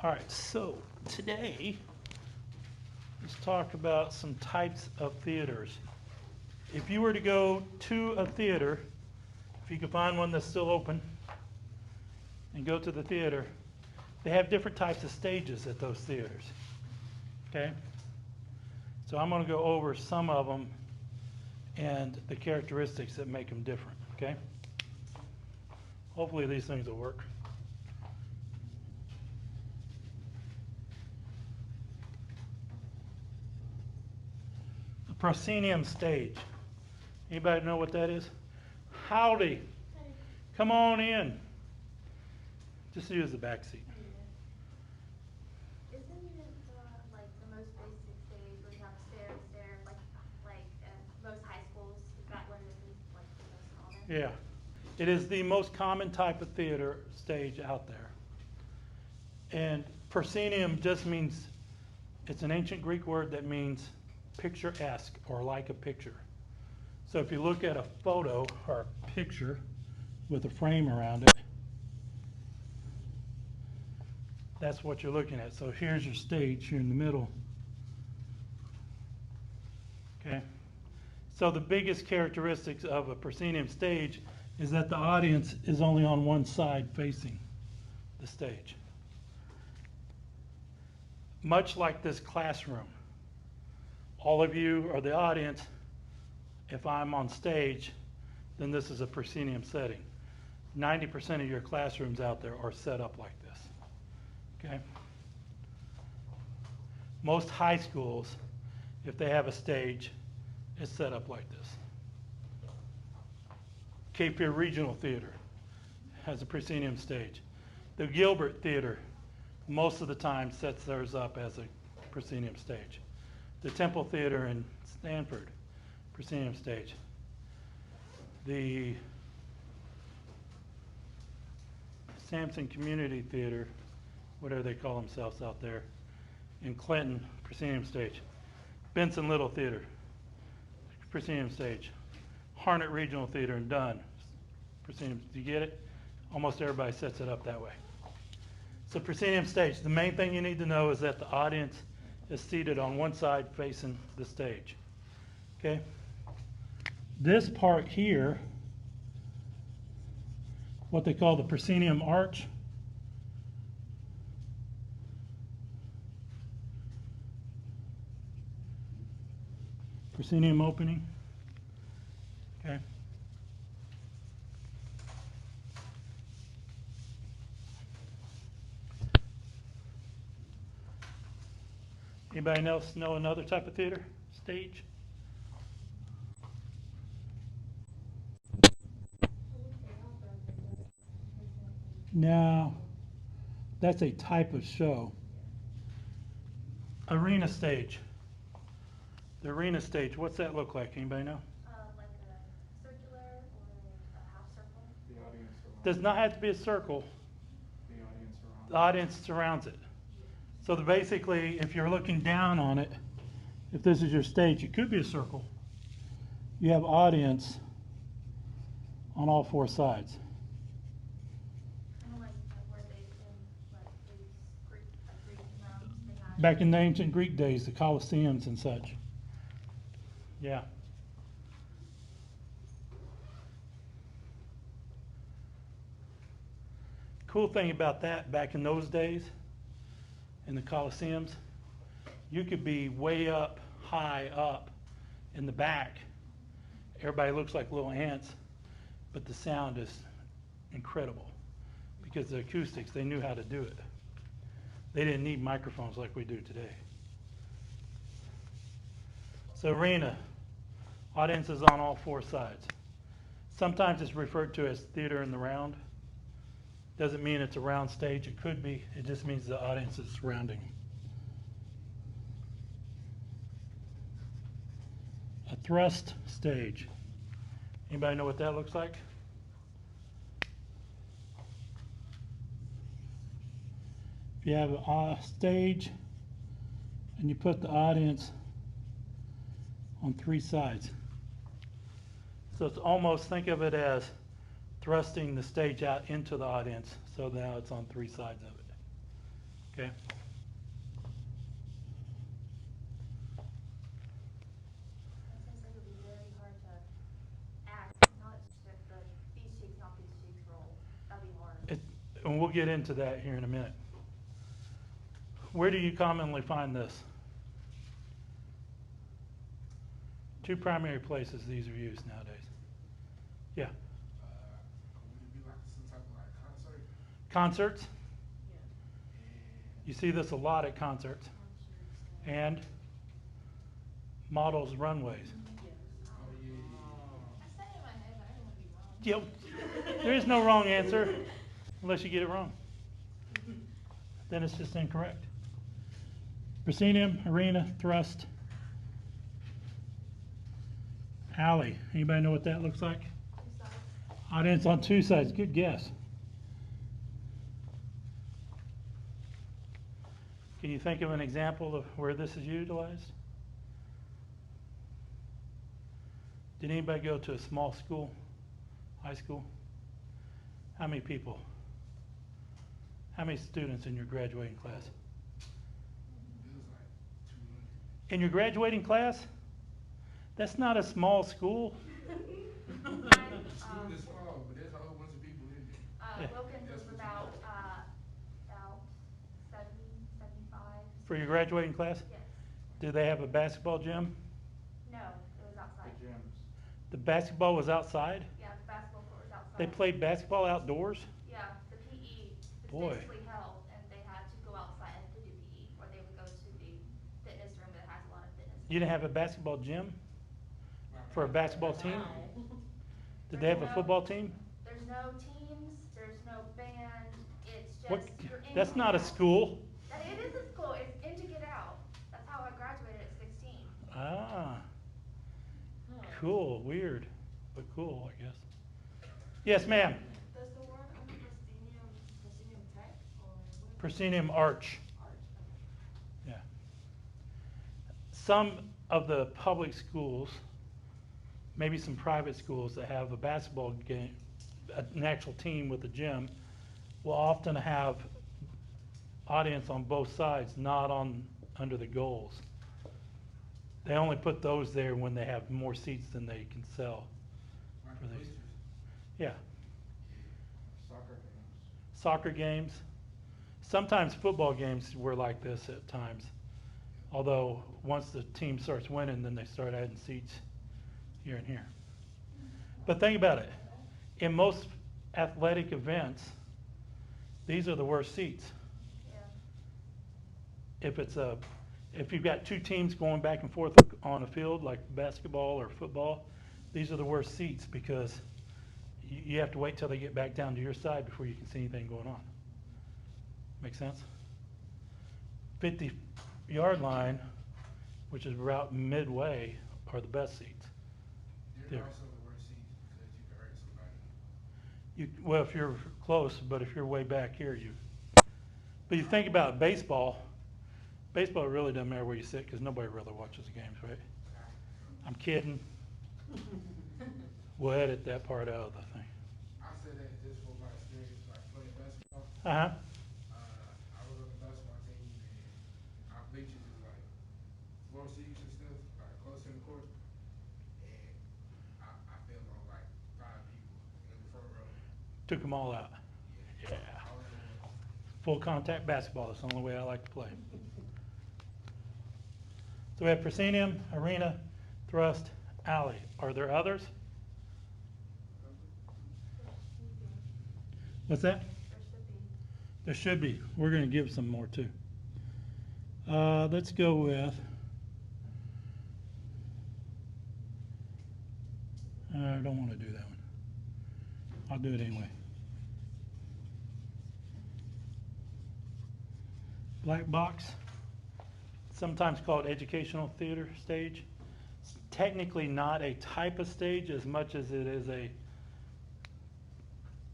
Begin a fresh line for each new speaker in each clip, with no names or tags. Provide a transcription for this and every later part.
All right, so today, let's talk about some types of theaters. If you were to go to a theater, if you could find one that's still open, and go to the theater, they have different types of stages at those theaters, okay? So I'm gonna go over some of them and the characteristics that make them different, okay? Hopefully these things will work. The proscenium stage. Anybody know what that is? Howdy. Come on in. Just use the back seat.
Isn't it like the most basic stage where you have stairs, like most high schools? Is that one that is like the most common?
Yeah. It is the most common type of theater stage out there. And proscenium just means, it's an ancient Greek word that means picturesque or like a picture. So if you look at a photo or a picture with a frame around it, that's what you're looking at. So here's your stage here in the middle. Okay. So the biggest characteristics of a proscenium stage is that the audience is only on one side facing the stage. Much like this classroom, all of you are the audience. If I'm on stage, then this is a proscenium setting. 90% of your classrooms out there are set up like this. Okay? Most high schools, if they have a stage, is set up like this. Cape Fear Regional Theater has a proscenium stage. The Gilbert Theater, most of the time, sets theirs up as a proscenium stage. The Temple Theater in Stanford, proscenium stage. The Sampson Community Theater, whatever they call themselves out there, in Clinton, proscenium stage. Benson Little Theater, proscenium stage. Harnett Regional Theater in Dunn, proscenium. Do you get it? Almost everybody sets it up that way. So proscenium stage, the main thing you need to know is that the audience is seated on one side facing the stage. Okay? This part here, what they call the proscenium arch, proscenium opening. Okay. Anybody else know another type of theater stage? No, that's a type of show. Arena stage. The arena stage, what's that look like? Anybody know?
Like a circular or a half circle?
The audience surrounds
Does not have to be a circle.
the audience surrounds
The audience surrounds it. So basically, if you're looking down on it, if this is your stage, it could be a circle. You have audience on all four sides.
Kind of like where they in like these Greek rounds they had.
Back in the ancient Greek days, the Colosseums and such. Yeah. Cool thing about that, back in those days, in the Colosseums, you could be way up, high up in the back. Everybody looks like little ants, but the sound is incredible because the acoustics, they knew how to do it. They didn't need microphones like we do today. So arena, audiences on all four sides. Sometimes it's referred to as theater in the round. Doesn't mean it's a round stage. It could be. It just means the audience is surrounding. A thrust stage. Anybody know what that looks like? If you have a stage and you put the audience on three sides. So it's almost, think of it as thrusting the stage out into the audience, so now it's on three sides of it. Okay?
I was gonna say it would be very hard to ask, not just the these cheeks, not these cheeks roll. That'd be hard.
And we'll get into that here in a minute. Where do you commonly find this? Two primary places these are used nowadays. Yeah.
Would it be like some type of like concert?
Concerts.
And
You see this a lot at concerts. And models runways.
oh yeah,
I said it in my head, but I didn't want to be wrong.
Yep. There is no wrong answer unless you get it wrong. Then it's just incorrect. Proscenium, arena, thrust, alley. Anybody know what that looks like?
Two sides.
Audience on two sides. Good guess. Can you think of an example of where this is utilized? Did anybody go to a small school, high school? How many people? How many students in your graduating class?
it was like 200.
In your graduating class? That's not a small school.
Mine,
School is small, but there's a whole bunch of people in there.
Yeah.
Wilkins was about 70, 75.
For your graduating class?
Yes.
Do they have a basketball gym?
No, it was outside.
The gyms.
The basketball was outside?
Yeah, the basketball court was outside.
They played basketball outdoors?
Yeah, the PE was
Boy.
basically held, and they had to go outside to do PE, or they would go to the fitness room that has a lot of fitness.
You didn't have a basketball gym for a basketball team? Did they have a football team?
There's no teams, there's no band, it's
What?
just, you're in.
That's
to
not a
get out.
school.
It is a school, it's in to get out. That's how I graduated at 16.
Ah, cool, weird, but cool, I guess. Yes, ma'am.
Does the word under proscenium tech or what?
Proscenium arch.
Arch?
Yeah. Some of the public schools, maybe some private schools that have a basketball game, an actual team with a gym, will often have audience on both sides, not on under the goals. They only put those there when they have more seats than they can sell.
Like
For
the
these.
bleachers.
Yeah.
Soccer games.
Soccer games. Sometimes football games were like this at times. Although once the team starts winning, then they start adding seats here and here. But think about it. In most athletic events, these are the worst seats.
Yeah.
If you've got two teams going back and forth on a field like basketball or football, these are the worst seats because you have to wait till they get back down to your side before you can see anything going on. Make sense? 50-yard line, which is about midway, are the best seats.
They're
There.
also the worst seats because you can hurt somebody.
Well, if you're close, but if you're way back here, But you think about baseball. Baseball really doesn't matter where you sit because nobody really watches the games, right? I'm kidding. We'll edit that part out of the thing.
I said that just for my experience, like playing basketball.
Uh-huh.
I was on the basketball team, and our bleachers is like floor seats and stuff, like close in the court. And I fell on like 5 people in the front row.
Took them all out. Yeah.
All in one.
Full contact basketball. That's the only way I like to play. So we have proscenium, arena, thrust, alley. Are there others? What's that?
There should be.
There should be. We're going to give some more too. Let's go with. I don't want to do that one. I'll do it anyway. Black box, sometimes called educational theater stage. It's technically not a type of stage as much as it is a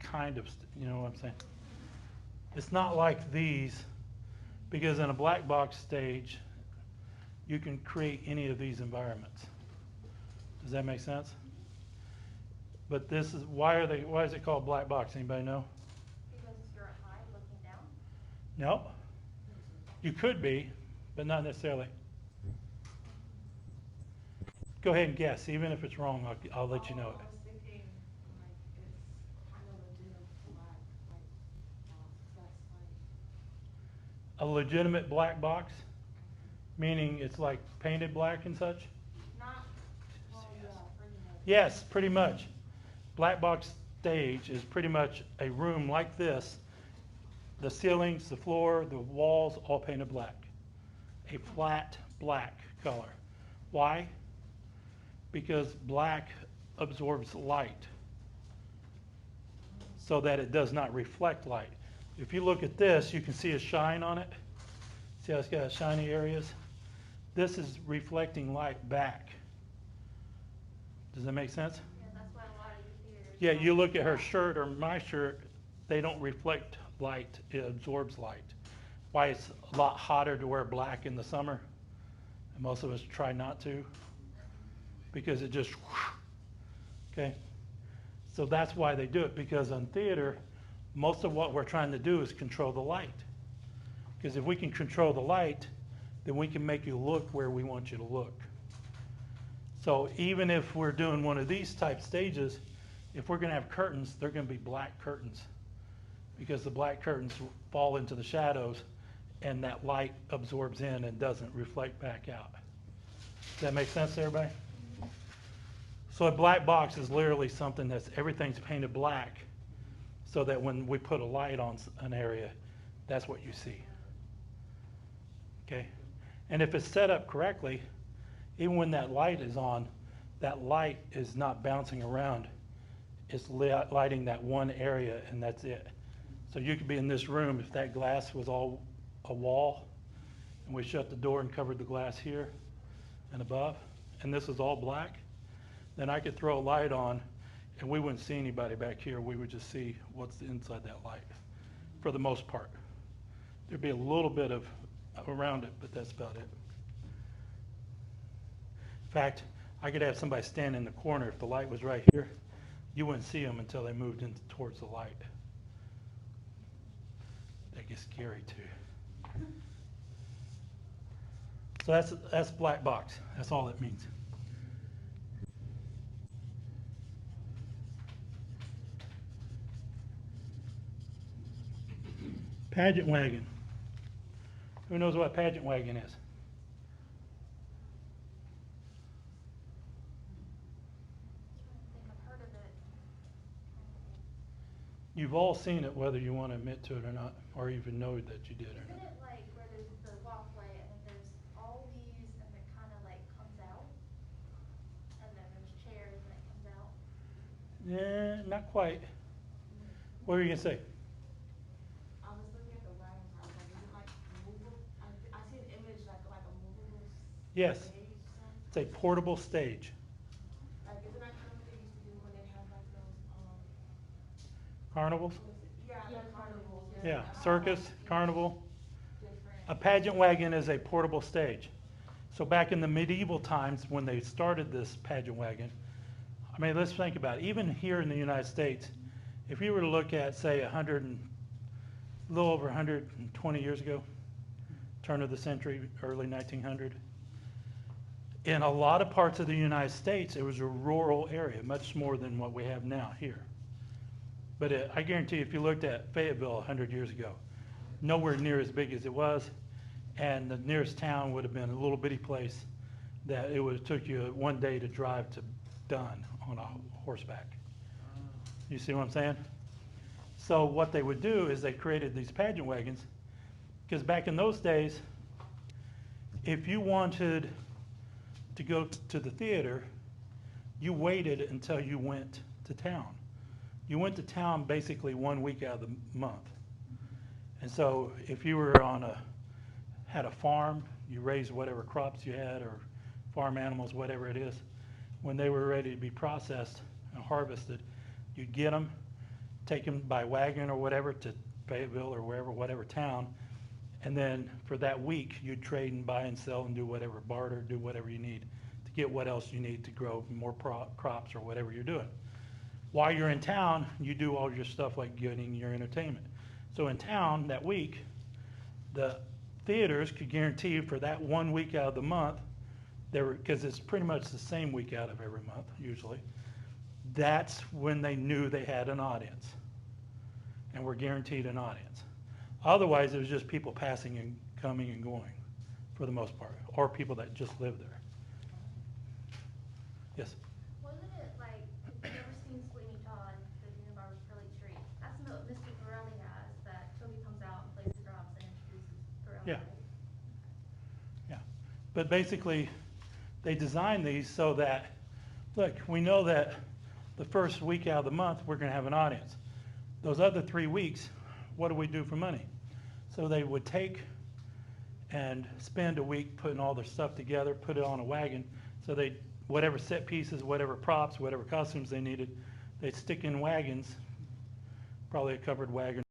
kind of, you know what I'm saying? It's not like these, because in a black box stage, you can create any of these environments. Does that make sense? But this is, why is it called black box? Anybody know?
Because you're high looking down.
No. You could be, but not necessarily. Go ahead and guess, even if it's wrong, I'll let you know it.
I was thinking, like, it's kind of legitimate black, that's like,
A legitimate black box, meaning it's like painted black and such?
not, well, yeah, pretty much.
Yes, pretty much. Black box stage is pretty much a room like this. The ceilings, the floor, the walls, all painted black. A flat black color. Why? Because black absorbs light so that it does not reflect light. If you look at this, you can see a shine on it. See how it's got shiny areas? This is reflecting light back. Does that make sense?
Yeah, that's why a lot of the theaters.
Yeah, you look at her shirt or my shirt, they don't reflect light, it absorbs light. Why it's a lot hotter to wear black in the summer, and most of us try not to, because it just, okay? So that's why they do it, because on theater, most of what we're trying to do is control the light. Because if we can control the light, then we can make you look where we want you to look. So even if we're doing one of these type stages, if we're gonna have curtains, they're gonna be black curtains. Because the black curtains fall into the shadows and that light absorbs in and doesn't reflect back out. Does that make sense to everybody? So a black box is literally something that's, everything's painted black so that when we put a light on an area, that's what you see. Okay? And if it's set up correctly, even when that light is on, that light is not bouncing around. It's lighting that one area and that's it. So you could be in this room if that glass was all a wall and we shut the door and covered the glass here and above, and this is all black, then I could throw a light on and we wouldn't see anybody back here. We would just see what's inside that light for the most part. There'd be a little bit of around it, but that's about it. In fact, I could have somebody stand in the corner. If the light was right here, you wouldn't see them until they moved in towards the light. That gets scary too. So that's black box. That's all it means. Pageant wagon. Who knows what a pageant wagon is?
I think I've heard of it.
You've all seen it, whether you want to admit to it or not, or even know that you did or
Isn't
not.
it like where there's the walkway and then there's all these and it kind of like comes out? And then there's chairs and it comes out?
Yeah, not quite. What were you gonna say?
I was looking at the wagon part, like, is it like movable? I see an image like a movable
Yes,
stage or something.
it's a portable stage.
Like, isn't that kind of what they used to do when they had like those,
Carnivals?
what is it? Yeah, like carnivals.
Yeah, circus, carnival.
Different.
A pageant wagon is a portable stage. So back in the medieval times when they started this pageant wagon, I mean, let's think about it. Even here in the United States, if you were to look at, say, a little over 120 years ago, turn of the century, early 1900, in a lot of parts of the United States, it was a rural area, much more than what we have now here. But I guarantee you, if you looked at Fayetteville 100 years ago, nowhere near as big as it was, and the nearest town would have been a little bitty place that it would have took you one day to drive to Dunn on a horseback. You see what I'm saying? So what they would do is they created these pageant wagons, because back in those days, if you wanted to go to the theater, you waited until you went to town. You went to town basically 1 week out of the month. And so if you were had a farm, you raised whatever crops you had or farm animals, whatever it is, when they were ready to be processed and harvested, you'd get them, take them by wagon or whatever to Fayetteville or wherever, whatever town, and then for that week, you'd trade and buy and sell and do whatever, barter, do whatever you need to get what else you need to grow more crops or whatever you're doing. While you're in town, you do all your stuff like getting your entertainment. So in town that week, the theaters could guarantee for that 1 week out of the month, because it's pretty much the same week out of every month usually, that's when they knew they had an audience and were guaranteed an audience. Otherwise, it was just people passing and coming and going for the most part, or people that just live there. Yes?
Wasn't it like, if you've ever seen Sweeney Todd, the Demon Barber's Pearly Tree? That's what Mr. Pirelli has, that Toby comes out and plays the drums and introduces Pirelli.
Yeah.
right?
Yeah, but basically, they designed these so that, look, we know that the first week out of the month, we're gonna have an audience. Those other 3 weeks, what do we do for money? So they would take and spend a week putting all their stuff together, put it on a wagon, so they, whatever set pieces, whatever props, whatever costumes they needed, they'd stick in wagons, probably a covered wagon